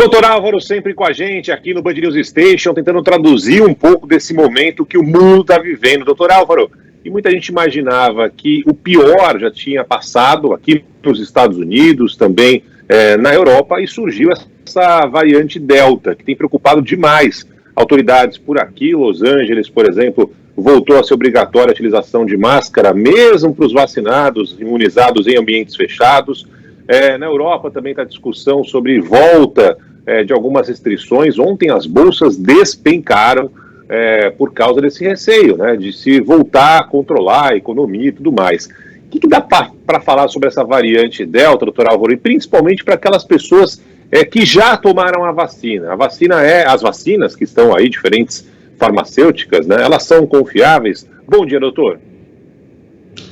Doutor Álvaro sempre com a gente aqui no Band News Station, tentando traduzir um pouco desse momento que o mundo está vivendo. Doutor Álvaro, e muita gente imaginava que o pior já tinha passado aqui nos Estados Unidos, também na Europa, e surgiu essa variante Delta, que tem preocupado demais autoridades por aqui. Los Angeles, por exemplo, voltou a ser obrigatória a utilização de máscara, mesmo para os vacinados, imunizados em ambientes fechados. Na Europa também está a discussão sobre volta de algumas restrições. Ontem as bolsas despencaram por causa desse receio, né, de se voltar a controlar a economia e tudo mais. O que dá para falar sobre essa variante Delta, doutor Álvaro, e principalmente para aquelas pessoas que já tomaram a vacina? As vacinas que estão aí, diferentes farmacêuticas, né, elas são confiáveis? Bom dia, doutor.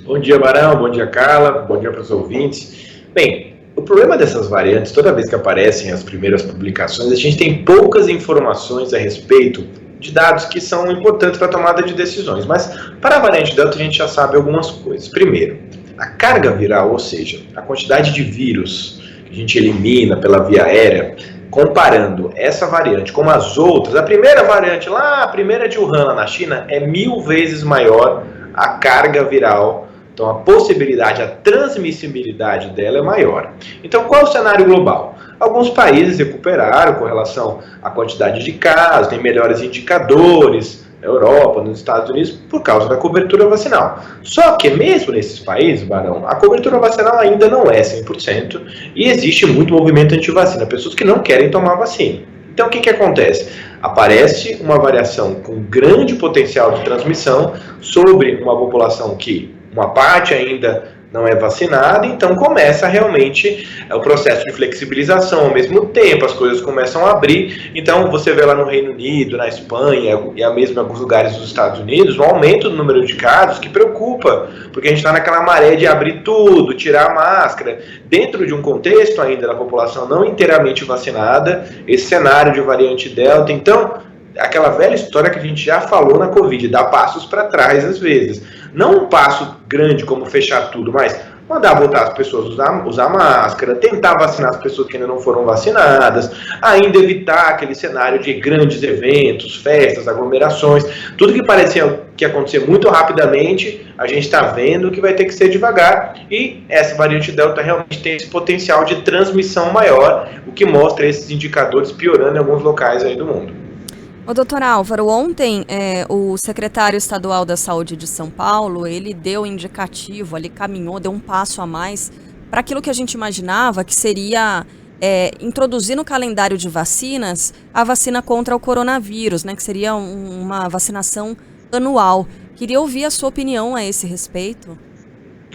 Bom dia, Barão. Bom dia, Carla. Bom dia para os ouvintes. Bem, o problema dessas variantes, toda vez que aparecem as primeiras publicações, a gente tem poucas informações a respeito de dados que são importantes para a tomada de decisões. Mas para a variante Delta a gente já sabe algumas coisas. Primeiro, a carga viral, ou seja, a quantidade de vírus que a gente elimina pela via aérea, comparando essa variante com as outras, a primeira variante lá, a primeira de Wuhan, na China, é 1000 vezes maior a carga viral. Então, a possibilidade, a transmissibilidade dela é maior. Então, qual é o cenário global? Alguns países recuperaram com relação à quantidade de casos, tem melhores indicadores, na Europa, nos Estados Unidos, por causa da cobertura vacinal. Só que, mesmo nesses países, Barão, a cobertura vacinal ainda não é 100% e existe muito movimento anti-vacina, pessoas que não querem tomar vacina. Então, o que acontece? Aparece uma variação com grande potencial de transmissão sobre uma população que uma parte ainda não é vacinada, então começa realmente o processo de flexibilização. Ao mesmo tempo, as coisas começam a abrir. Então, você vê lá no Reino Unido, na Espanha e mesmo em alguns lugares dos Estados Unidos, um aumento do número de casos que preocupa, porque a gente está naquela maré de abrir tudo, tirar a máscara, dentro de um contexto ainda da população não inteiramente vacinada, esse cenário de variante Delta. Então, aquela velha história que a gente já falou na Covid, dar passos para trás às vezes. Não um passo grande como fechar tudo, mas mandar voltar as pessoas a usar máscara, tentar vacinar as pessoas que ainda não foram vacinadas, ainda evitar aquele cenário de grandes eventos, festas, aglomerações, tudo que parecia que ia acontecer muito rapidamente, a gente está vendo que vai ter que ser devagar, e essa variante Delta realmente tem esse potencial de transmissão maior, o que mostra esses indicadores piorando em alguns locais aí do mundo. Ô, doutor Álvaro, ontem o secretário estadual da Saúde de São Paulo, ele deu indicativo, ele caminhou, deu um passo a mais para aquilo que a gente imaginava que seria introduzir no calendário de vacinas a vacina contra o coronavírus, né, que seria uma vacinação anual. Queria ouvir a sua opinião a esse respeito.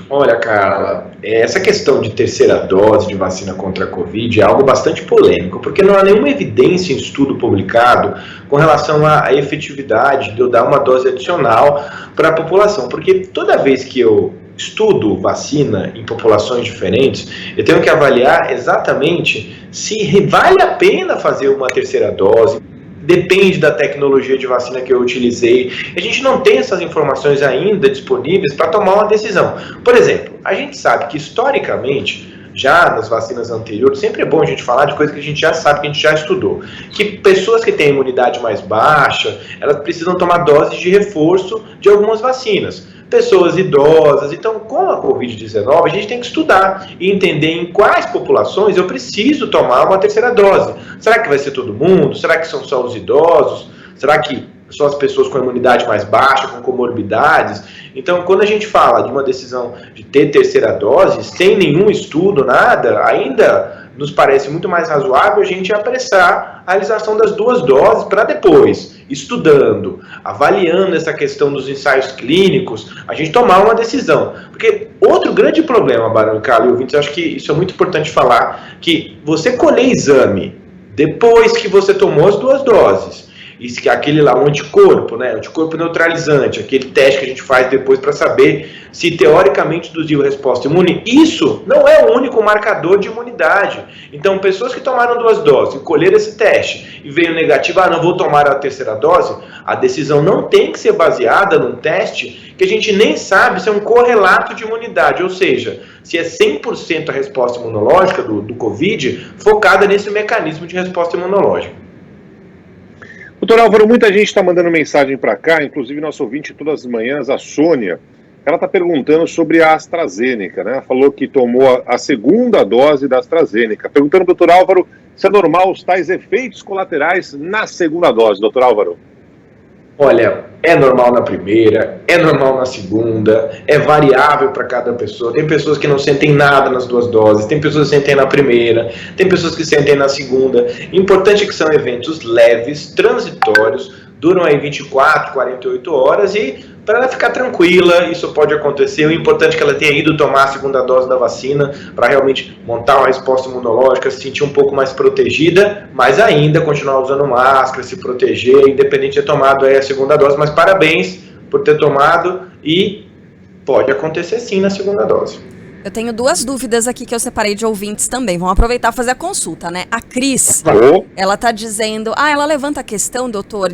Olha, Carla, essa questão de terceira dose de vacina contra a Covid é algo bastante polêmico, porque não há nenhuma evidência em estudo publicado com relação à efetividade de eu dar uma dose adicional para a população, porque toda vez que eu estudo vacina em populações diferentes, eu tenho que avaliar exatamente se vale a pena fazer uma terceira dose. Depende da tecnologia de vacina que eu utilizei. A gente não tem essas informações ainda disponíveis para tomar uma decisão. Por exemplo, a gente sabe que historicamente, já nas vacinas anteriores, sempre é bom a gente falar de coisas que a gente já sabe, que a gente já estudou, que pessoas que têm imunidade mais baixa, elas precisam tomar doses de reforço de algumas vacinas. Pessoas idosas. Então, com a Covid-19, a gente tem que estudar e entender em quais populações eu preciso tomar uma terceira dose. Será que vai ser todo mundo? Será que são só os idosos? Será que só as pessoas com imunidade mais baixa, com comorbidades? Então, quando a gente fala de uma decisão de ter terceira dose, sem nenhum estudo, nada, ainda nos parece muito mais razoável a gente apressar a realização das 2 doses para depois, estudando, avaliando essa questão dos ensaios clínicos, a gente tomar uma decisão. Porque outro grande problema, Barão e Carlos e ouvintes, eu acho que isso é muito importante falar, que você colher exame depois que você tomou as 2 doses, e aquele lá, um anticorpo, né, anticorpo neutralizante, aquele teste que a gente faz depois para saber se teoricamente induziu resposta imune, isso não é o único marcador de imunidade. Então, pessoas que tomaram 2 doses e colheram esse teste e veio negativo, não vou tomar a terceira dose, a decisão não tem que ser baseada num teste que a gente nem sabe se é um correlato de imunidade, ou seja, se é 100% a resposta imunológica do Covid focada nesse mecanismo de resposta imunológica. Doutor Álvaro, muita gente está mandando mensagem para cá, inclusive nosso ouvinte todas as manhãs, a Sônia, ela está perguntando sobre a AstraZeneca, né? Falou que tomou a segunda dose da AstraZeneca. Perguntando, doutor Álvaro, se é normal os tais efeitos colaterais na segunda dose, doutor Álvaro. Olha, é normal na primeira, é normal na segunda, é variável para cada pessoa. Tem pessoas que não sentem nada nas 2 doses, tem pessoas que sentem na primeira, tem pessoas que sentem na segunda. Importante é que são eventos leves, transitórios, duram aí 24, 48 horas e para ela ficar tranquila, isso pode acontecer. O importante é que ela tenha ido tomar a segunda dose da vacina para realmente montar uma resposta imunológica, se sentir um pouco mais protegida, mas ainda continuar usando máscara, se proteger, independente de ter tomado aí a segunda dose. Mas parabéns por ter tomado e pode acontecer sim na segunda dose. Eu tenho 2 dúvidas aqui que eu separei de ouvintes também. Vamos aproveitar e fazer a consulta, né? A Cris, ela tá dizendo... ela levanta a questão, doutor,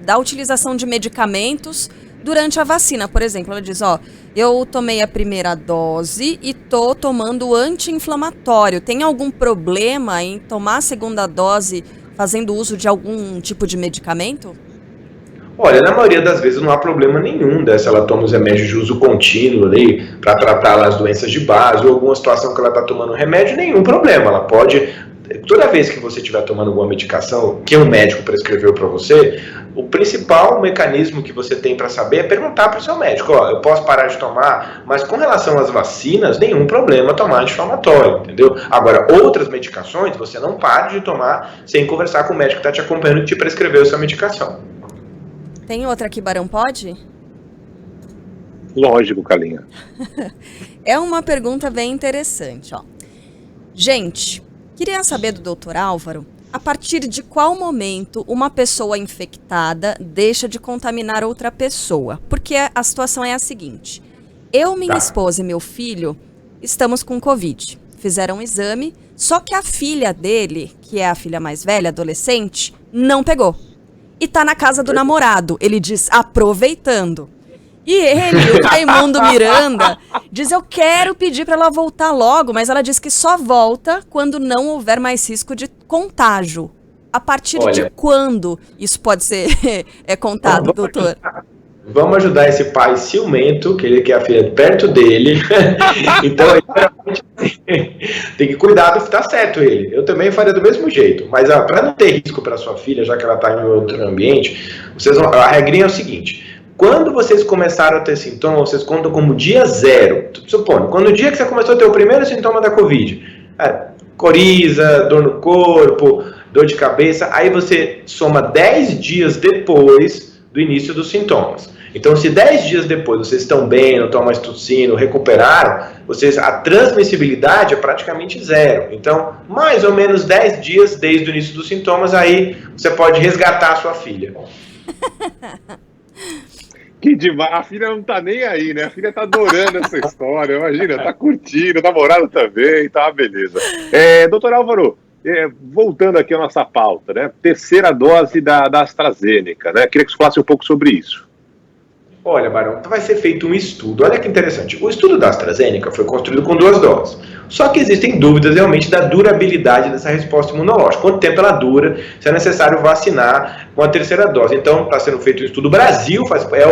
da utilização de medicamentos durante a vacina. Por exemplo, ela diz, eu tomei a primeira dose e tô tomando anti-inflamatório. Tem algum problema em tomar a segunda dose fazendo uso de algum tipo de medicamento? Olha, na maioria das vezes não há problema nenhum se ela toma os remédios de uso contínuo ali para tratar as doenças de base ou alguma situação que ela está tomando remédio, nenhum problema. Ela pode, toda vez que você estiver tomando alguma medicação que um médico prescreveu para você, o principal mecanismo que você tem para saber é perguntar para o seu médico, eu posso parar de tomar, mas com relação às vacinas, nenhum problema tomar anti-inflamatório, entendeu? Agora, outras medicações você não pare de tomar sem conversar com o médico que está te acompanhando e te prescreveu essa medicação. Tem outra aqui, Barão, pode? Lógico, Calinha. É uma pergunta bem interessante, Gente, queria saber do doutor Álvaro, a partir de qual momento uma pessoa infectada deixa de contaminar outra pessoa? Porque a situação é a seguinte, eu, minha esposa e meu filho estamos com Covid, fizeram um exame, só que a filha dele, que é a filha mais velha, adolescente, não pegou. E tá na casa do namorado, ele diz, aproveitando. E ele, o Raimundo Miranda, diz, eu quero pedir para ela voltar logo, mas ela diz que só volta quando não houver mais risco de contágio. A partir de quando isso pode ser contado, doutor? Vamos ajudar esse pai ciumento, que ele quer a filha perto dele. Então, tem que cuidar, tá certo ele. Eu também faria do mesmo jeito. Mas para não ter risco para sua filha, já que ela está em outro ambiente, a regrinha é o seguinte. Quando vocês começaram a ter sintomas, vocês contam como dia 0. Supondo, quando o dia que você começou a ter o primeiro sintoma da Covid, coriza, dor no corpo, dor de cabeça, aí você soma 10 dias depois do início dos sintomas. Então, se 10 dias depois vocês estão bem, não tomam estucino, recuperaram, a transmissibilidade é praticamente 0. Então, mais ou menos 10 dias desde o início dos sintomas, aí você pode resgatar a sua filha. Que demais, a filha não tá nem aí, né? A filha tá adorando essa história, imagina, tá curtindo, namorado também, tá, beleza. Doutor Álvaro, voltando aqui à nossa pauta, né? Terceira dose da AstraZeneca, né? Queria que você falasse um pouco sobre isso. Olha, Barão, vai ser feito um estudo. Olha que interessante. O estudo da AstraZeneca foi construído com 2 doses. Só que existem dúvidas realmente da durabilidade dessa resposta imunológica. Quanto tempo ela dura, se é necessário vacinar com a terceira dose. Então, está sendo feito um estudo. O Brasil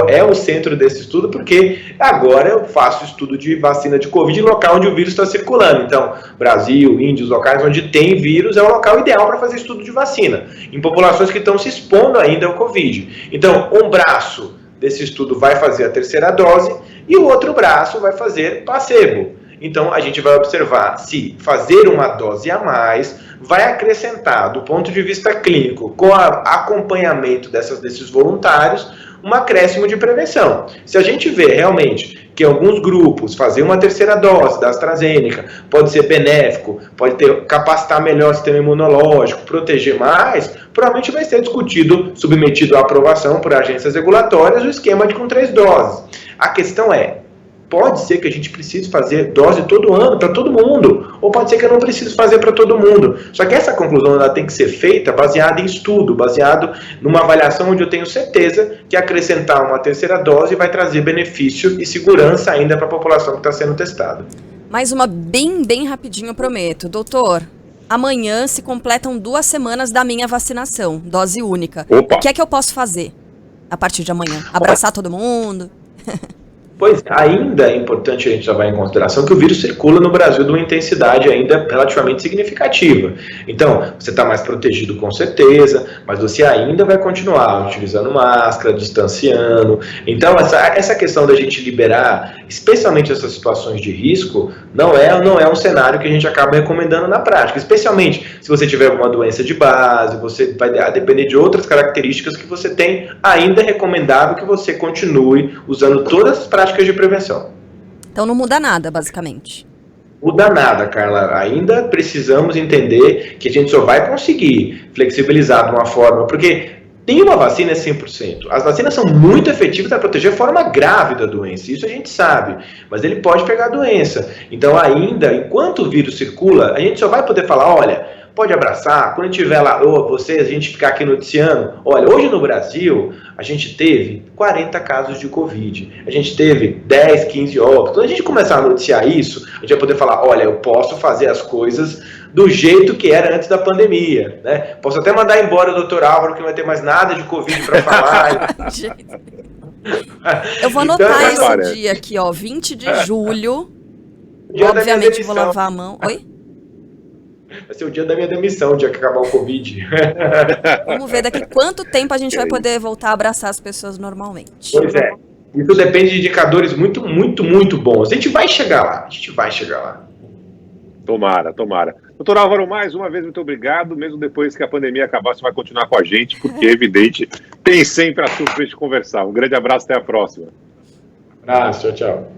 é o centro desse estudo, porque agora eu faço estudo de vacina de Covid em local onde o vírus está circulando. Então, Brasil, Índia, os locais onde tem vírus, é o local ideal para fazer estudo de vacina. Em populações que estão se expondo ainda ao Covid. Então, um braço desse estudo vai fazer a terceira dose e o outro braço vai fazer placebo. Então, a gente vai observar se fazer uma dose a mais vai acrescentar, do ponto de vista clínico, com o acompanhamento desses voluntários, um acréscimo de prevenção. Se a gente vê realmente que alguns grupos fazer uma terceira dose da AstraZeneca pode ser benéfico, pode capacitar melhor o sistema imunológico, proteger mais, provavelmente vai ser discutido, submetido à aprovação por agências regulatórias, o esquema de com 3 doses. A questão é, pode ser que a gente precise fazer dose todo ano, para todo mundo, ou pode ser que eu não precise fazer para todo mundo. Só que essa conclusão ela tem que ser feita baseada em estudo, baseado numa avaliação onde eu tenho certeza que acrescentar uma terceira dose vai trazer benefício e segurança ainda para a população que está sendo testada. Mais uma bem rapidinho, eu prometo. Doutor, amanhã se completam 2 semanas da minha vacinação, dose única. Opa. O que é que eu posso fazer a partir de amanhã? Abraçar todo mundo? Pois, ainda é importante a gente levar em consideração que o vírus circula no Brasil de uma intensidade ainda relativamente significativa. Então, você está mais protegido com certeza, mas você ainda vai continuar utilizando máscara, distanciando. Então, essa questão da gente liberar, especialmente essas situações de risco, não é um cenário que a gente acaba recomendando na prática. Especialmente se você tiver alguma doença de base, você vai depender de outras características que você tem, ainda é recomendável que você continue usando todas as práticas de prevenção. Então não muda nada, basicamente. Muda nada, Carla. Ainda precisamos entender que a gente só vai conseguir flexibilizar de uma forma, porque nenhuma vacina é 100%. As vacinas são muito efetivas para proteger a forma grave da doença, isso a gente sabe, mas ele pode pegar a doença. Então ainda, enquanto o vírus circula, a gente só vai poder falar, olha, pode abraçar, quando tiver lá, a gente ficar aqui noticiando, olha, hoje no Brasil, a gente teve 40 casos de Covid, a gente teve 10, 15 óbitos. Quando a gente começar a noticiar isso, a gente vai poder falar, olha, eu posso fazer as coisas do jeito que era antes da pandemia, né? Posso até mandar embora o Dr. Álvaro, que não vai ter mais nada de Covid para falar. Eu vou anotar esse dia aqui, ó, 20 de julho, obviamente vou lavar a mão. Oi? Vai ser o dia da minha demissão, o dia que acabar o Covid. Vamos ver daqui quanto tempo a gente vai poder voltar a abraçar as pessoas normalmente. Pois é. Isso depende de indicadores muito bons. A gente vai chegar lá. Tomara. Doutor Álvaro, mais uma vez, muito obrigado. Mesmo depois que a pandemia acabar, você vai continuar com a gente, porque é evidente, tem sempre assunto pra gente conversar. Um grande abraço, até a próxima. Abraço, tchau.